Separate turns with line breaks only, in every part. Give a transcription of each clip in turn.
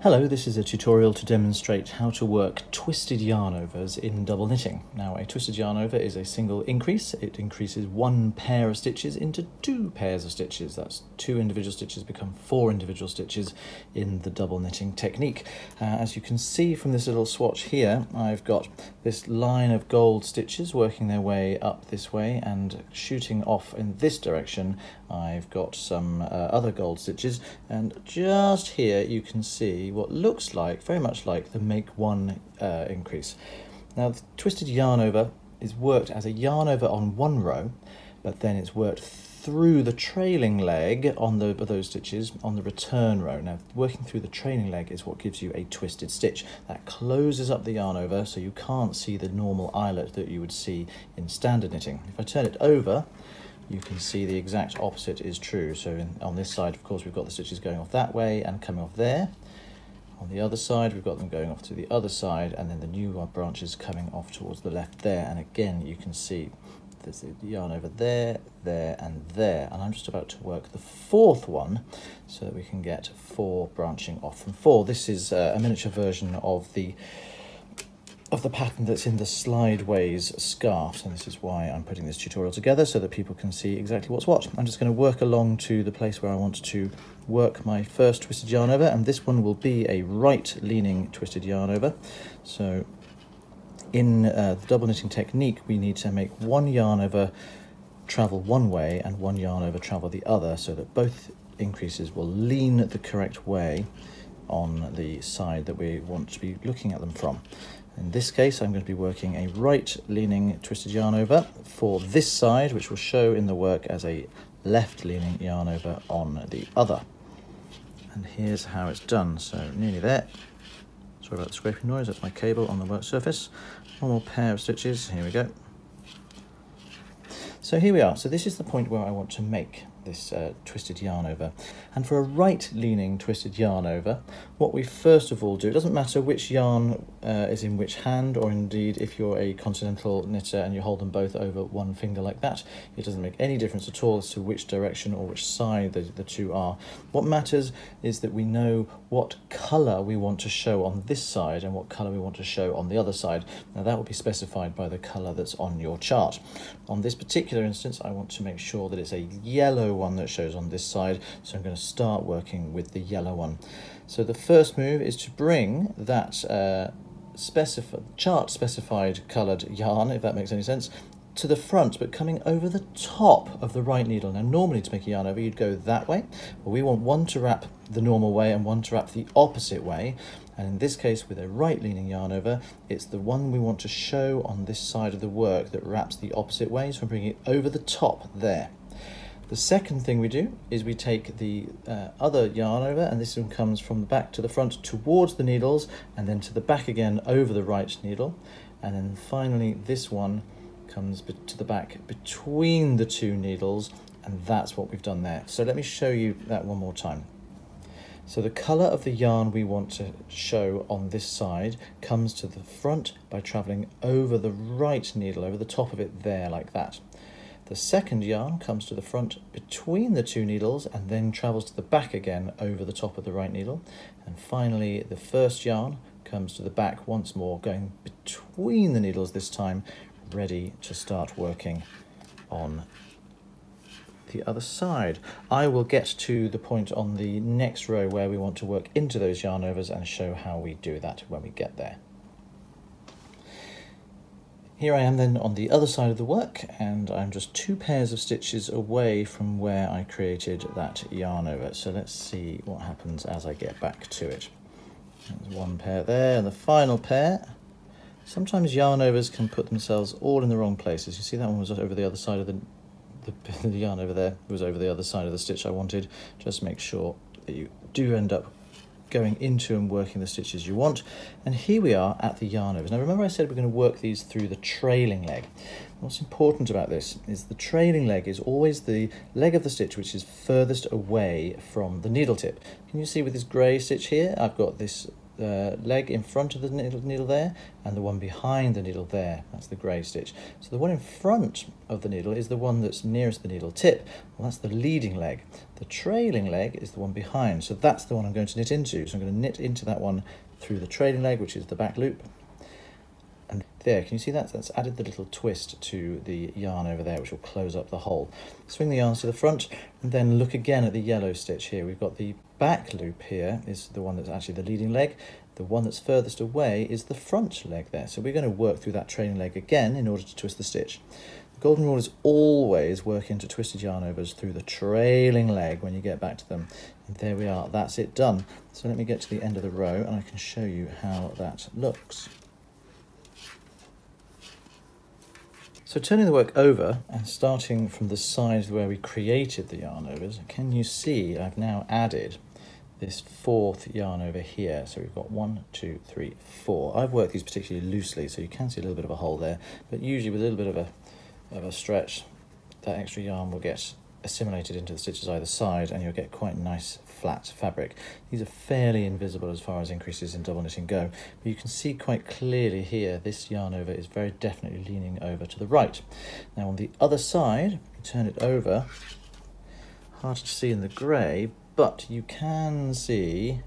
Hello, this is a tutorial to demonstrate how to work twisted yarn overs in double knitting. Now, a twisted yarn over is a single increase. It increases one pair of stitches into two pairs of stitches. That's two individual stitches become four individual stitches in the double knitting technique. As you can see from this little swatch here, I've got this line of gold stitches working their way up this way, and shooting off in this direction I've got some other gold stitches, and just here you can see what looks like, very much like, the make one increase. Now, the twisted yarn over is worked as a yarn over on one row, but then it's worked through the trailing leg on those stitches on the return row. Now, working through the trailing leg is what gives you a twisted stitch. That closes up the yarn over so you can't see the normal eyelet that you would see in standard knitting. If I turn it over, you can see the exact opposite is true. So on this side, of course, we've got the stitches going off that way and coming off there. On the other side, we've got them going off to the other side, and then the new branches coming off towards the left there. And again, you can see there's the yarn over there, there, and there. And I'm just about to work the fourth one so that we can get four branching off from four. This is a miniature version of the pattern that's in the Slideways scarf, and this is why I'm putting this tutorial together, so that people can see exactly what's what. I'm just going to work along to the place where I want to work my first twisted yarn over, and this one will be a right leaning twisted yarn over. So in the double knitting technique, we need to make one yarn over travel one way and one yarn over travel the other, so that both increases will lean the correct way on the side that we want to be looking at them from. In this case, I'm going to be working a right leaning twisted yarn over for this side, which will show in the work as a left leaning yarn over on the other. And here's how it's done. So nearly there. Sorry about the scraping noise, that's my cable on the work surface. One more pair of stitches, here we go. So here we are. So this is the point where I want to make this twisted yarn over. And for a right leaning twisted yarn over, what we first of all do, it doesn't matter which yarn is in which hand, or indeed if you're a continental knitter and you hold them both over one finger like that, it doesn't make any difference at all as to which direction or which side the two are. What matters is that we know what colour we want to show on this side and what colour we want to show on the other side. Now, that will be specified by the colour that's on your chart. On this particular instance, I want to make sure that it's a yellow one that shows on this side, so I'm going to start working with the yellow one. So the first move is to bring that chart specified coloured yarn, if that makes any sense, to the front, but coming over the top of the right needle. Now, normally to make a yarn over, you'd go that way, but we want one to wrap the normal way and one to wrap the opposite way. And in this case, with a right leaning yarn over, it's the one we want to show on this side of the work that wraps the opposite way, so I'm bringing it over the top there. The second thing we do is we take the other yarn over, and this one comes from the back to the front towards the needles, and then to the back again over the right needle. And then finally this one comes to the back between the two needles, and that's what we've done there. So let me show you that one more time. So the colour of the yarn we want to show on this side comes to the front by travelling over the right needle, over the top of it there, like that. The second yarn comes to the front between the two needles and then travels to the back again over the top of the right needle. And finally, the first yarn comes to the back once more, going between the needles this time, ready to start working on the other side. I will get to the point on the next row where we want to work into those yarn overs and show how we do that when we get there. Here I am then on the other side of the work, and I'm just two pairs of stitches away from where I created that yarn over. So let's see what happens as I get back to it. There's one pair there, and the final pair. Sometimes yarn overs can put themselves all in the wrong places. You see that one was over the other side of the yarn over there was over the other side of the stitch I wanted. Just make sure that you do end up going into and working the stitches you want. And here we are at the yarn overs. Now, remember I said we're going to work these through the trailing leg. What's important about this is the trailing leg is always the leg of the stitch which is furthest away from the needle tip. Can you see with this grey stitch here, I've got this leg in front of the needle there, and the one behind the needle there. That's the grey stitch. So the one in front of the needle is the one that's nearest the needle tip. Well, that's the leading leg. The trailing leg is the one behind, so that's the one I'm going to knit into. So I'm going to knit into that one through the trailing leg, which is the back loop. And there, can you see that? That's added the little twist to the yarn over there, which will close up the hole. Swing the yarns to the front, and then look again at the yellow stitch here. We've got the back loop here, is the one that's actually the leading leg. The one that's furthest away is the front leg there. So we're going to work through that trailing leg again in order to twist the stitch. The golden rule is always work into twisted yarn overs through the trailing leg when you get back to them. And there we are, that's it done. So let me get to the end of the row and I can show you how that looks. So turning the work over and starting from the side where we created the yarn overs, can you see I've now added this fourth yarn over here. So we've got 1, 2, 3, 4. I've worked these particularly loosely, so you can see a little bit of a hole there, but usually with a little bit of a stretch, that extra yarn will get assimilated into the stitches either side and you'll get quite nice flat fabric. These are fairly invisible as far as increases in double knitting go, but you can see quite clearly here this yarn over is very definitely leaning over to the right. Now on the other side, turn it over, hard to see in the grey, but you can see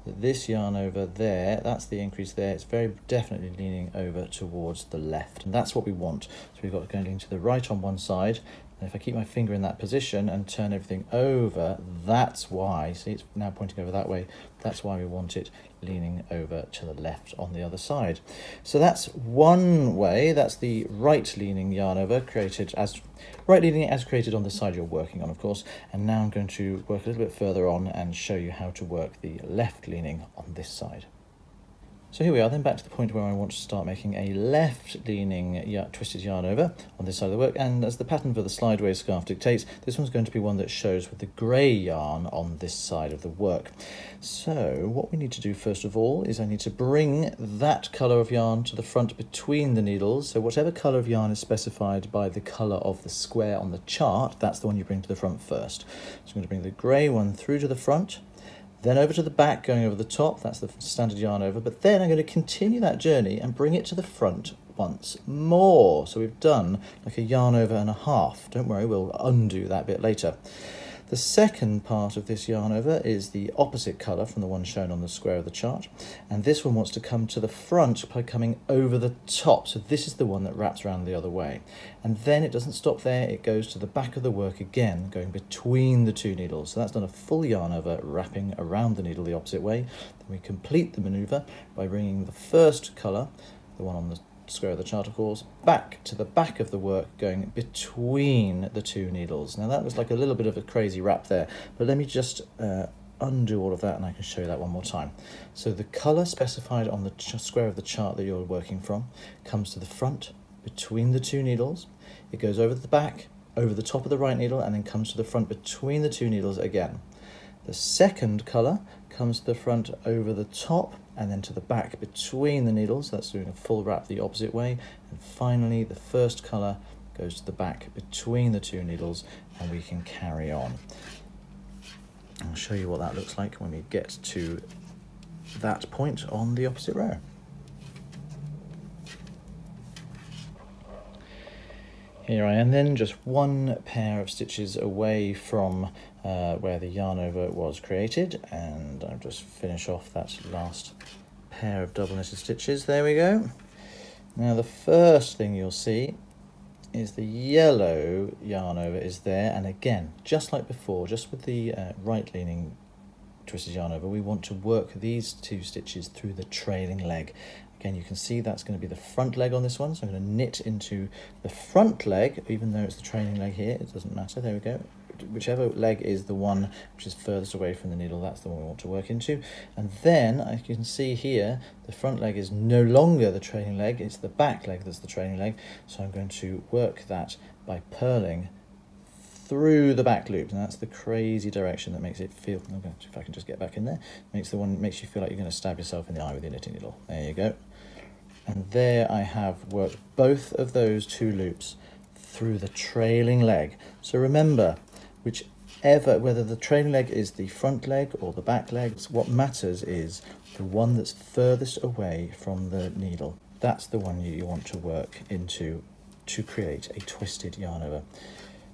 that this yarn over there, that's the increase there, it's very definitely leaning over towards the left, and that's what we want. So we've got going to the right on one side, and if I keep my finger in that position and turn everything over, that's why, see it's now pointing over that way, that's why we want it leaning over to the left on the other side. So that's one way, that's the right leaning yarn over created as right leaning as created on the side you're working on, of course. And now I'm going to work a little bit further on and show you how to work the left leaning on this side. So here we are then back to the point where I want to start making a left-leaning twisted yarn over on this side of the work, and as the pattern for the slideaway scarf dictates, this one's going to be one that shows with the grey yarn on this side of the work. So what we need to do first of all is I need to bring that colour of yarn to the front between the needles. So whatever colour of yarn is specified by the colour of the square on the chart, that's the one you bring to the front first. So I'm going to bring the grey one through to the front, then over to the back, going over the top, that's the standard yarn over, but then I'm going to continue that journey and bring it to the front once more. So we've done like a yarn over and a half. Don't worry, we'll undo that bit later. The second part of this yarn over is the opposite colour from the one shown on the square of the chart, and this one wants to come to the front by coming over the top, so this is the one that wraps around the other way. And then it doesn't stop there, it goes to the back of the work again, going between the two needles. So that's done a full yarn over, wrapping around the needle the opposite way. Then we complete the manoeuvre by bringing the first colour, the one on the square of the chart of course, back to the back of the work, going between the two needles. Now that was like a little bit of a crazy wrap there, but let me just undo all of that and I can show you that one more time. So the colour specified on the square of the chart that you're working from comes to the front between the two needles, it goes over the back, over the top of the right needle, and then comes to the front between the two needles again. The second colour comes to the front over the top and then to the back between the needles. That's doing a full wrap the opposite way. And finally, the first colour goes to the back between the two needles, and we can carry on. I'll show you what that looks like when we get to that point on the opposite row. Here I am then, just one pair of stitches away from where the yarn over was created, and I'll just finish off that last pair of double knitted stitches. There we go. Now the first thing you'll see is the yellow yarn over is there, and again, just like before, just with the right leaning twisted yarn over, we want to work these two stitches through the trailing leg. Again, you can see that's going to be the front leg on this one, so I'm going to knit into the front leg, even though it's the trailing leg here, it doesn't matter, there we go. Whichever leg is the one which is furthest away from the needle, that's the one we want to work into. And then, as you can see here, the front leg is no longer the trailing leg, it's the back leg that's the trailing leg, so I'm going to work that by purling through the back loop, and that's the crazy direction that makes it feel, okay, if I can just get back in there, makes you feel like you're going to stab yourself in the eye with your knitting needle. There you go. And there I have worked both of those two loops through the trailing leg. So remember, whether the trailing leg is the front leg or the back leg, what matters is the one that's furthest away from the needle. That's the one you want to work into to create a twisted yarn over.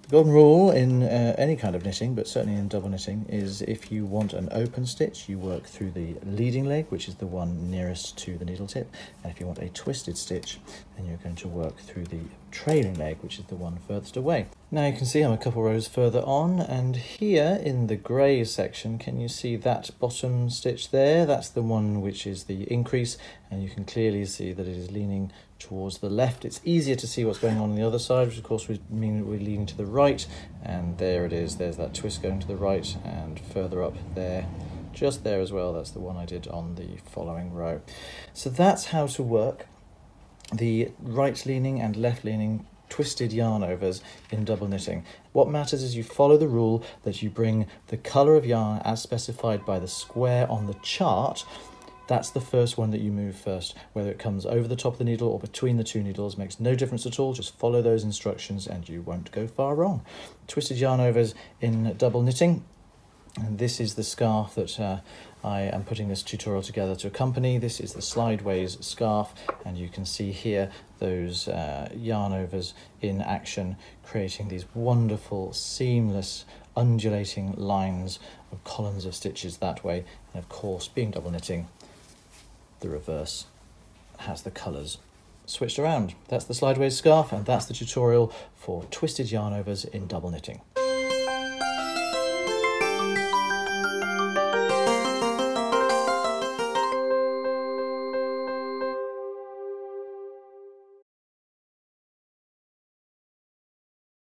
The golden rule in any kind of knitting, but certainly in double knitting, is if you want an open stitch, you work through the leading leg, which is the one nearest to the needle tip, and if you want a twisted stitch, then you're going to work through the trailing leg, which is the one furthest away. Now you can see I'm a couple rows further on, and here in the grey section, can you see that bottom stitch there? That's the one which is the increase, and you can clearly see that it is leaning towards the left. It's easier to see what's going on the other side, which of course would mean we're leaning to the right, and there it is. There's that twist going to the right, and further up there, just there as well, that's the one I did on the following row. So that's how to work the right leaning and left leaning twisted yarn overs in double knitting. What matters is you follow the rule that you bring the colour of yarn as specified by the square on the chart. That's the first one that you move first. Whether it comes over the top of the needle or between the two needles makes no difference at all. Just follow those instructions and you won't go far wrong. Twisted yarn overs in double knitting. And this is the scarf that I am putting this tutorial together to accompany. This is the slideways scarf, and you can see here those yarn overs in action, creating these wonderful, seamless, undulating lines of columns of stitches that way. And of course, being double knitting, the reverse has the colours switched around. That's the slideways scarf, and that's the tutorial for twisted yarn overs in double knitting.